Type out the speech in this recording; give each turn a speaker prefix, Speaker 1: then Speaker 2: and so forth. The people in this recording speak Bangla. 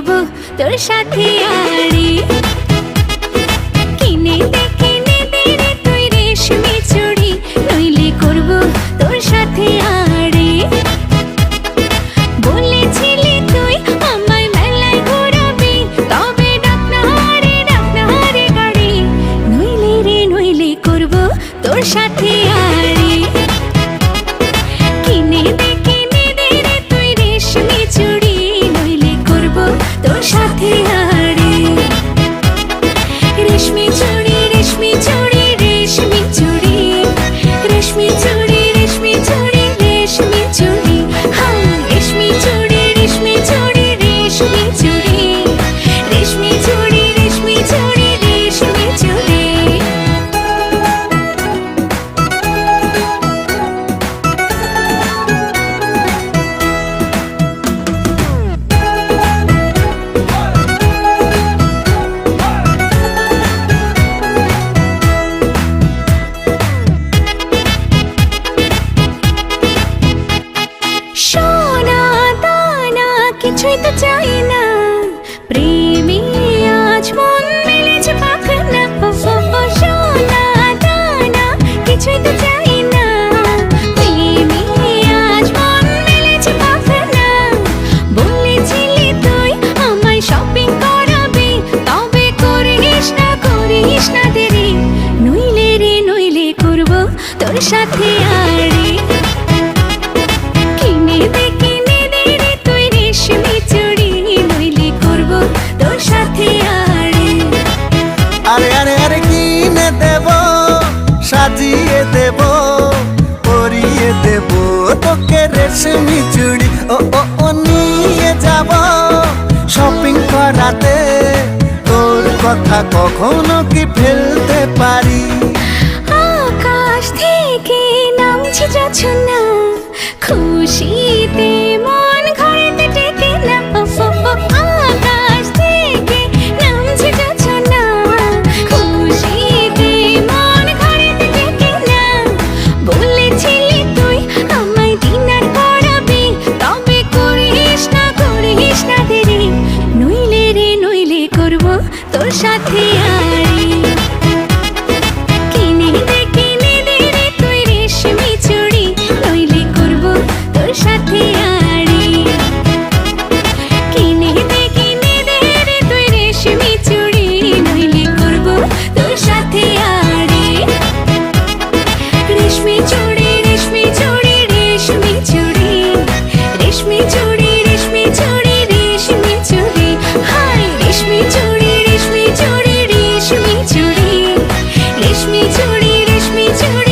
Speaker 1: করব তোর সাথে আড়ি। কিনে দে রে তুই রেশমি চুড়ি, নইলে করব তোর সাথে আড়ি। বলেছিলি তুই আমায় মেলায় ঘোরাবি, তবে ডাক না রে গাড়ি, নইলে করব তোর সাথে আড়ি। কিনে দে রে তুই রেশমি চুড়ি, নইলে করব তোর সাথে আড়ি। রেশমি চুড়ি রেশমি চুড়ি রেশমি চুড়ি, রেশমি চুড়ি রেশমি চুড়ি রেশমি চুড়ি, হ্যাঁ রেশমি চুড়ি রেশমি চুড়ি রেশমি চুড়ি, রেশমি চুড়ি রেশমি চুড়ি রেশমি চুড়ি। সোনা দানা কিছুই তো চাই না, প্রেমে আজ মন মেলেছে পাখানা। সোনা দানা কিছুই তো চাই না, প্রেমে আজ মন মেলেছে পাখানা। বলেছিলি তুই আমায় শপিং করাবি, তবে করিস না দেরি, নইলে করব তোর সাথে আড়ি। কিনে দে রে তুই রেশমি চুড়ি, নইলে করব তোর সাথে আড়ি।
Speaker 2: আরে আরে আরে কিনে দেব, সাজিয়ে দেব, পরিয়ে দেব তোকে রেশমি চুড়ি। ও নিয়ে যাব শপিং করাতে, তোর কথা কখনো কি ফেলতে পারি?
Speaker 1: আকাশ থেকে নামছে জোছনা, খুশিতে মন ঘরেতে টেকে না। আকাশ থেকে নামছে জোছনা, খুশিতে মন ঘরেতে টেকে না। বলেছিলি তুই আমায় ডিনার করাবি, তবে করিস না দেরি, নইলে করব তোর সাথে আড়ি। কিনে দে রে তুই রেশমি চুড়ি, নইলে করব তোর সাথে আড়ি। কিনে দে রে তুই রেশমি চুড়ি, নইলে করব তোর সাথে আড়ি। রেশমি চুড়ি রেশমি চুড়ি রেশমি চুড়ি, রেশমি চুড়ি রেশমি চুড়ি রেশমি চুড়ি, হাই রেশমি চুড়ি রেশমি চুড়ি রেশমি চুড়ি, রেশমি চুড়ি রেশমি চুড়ি।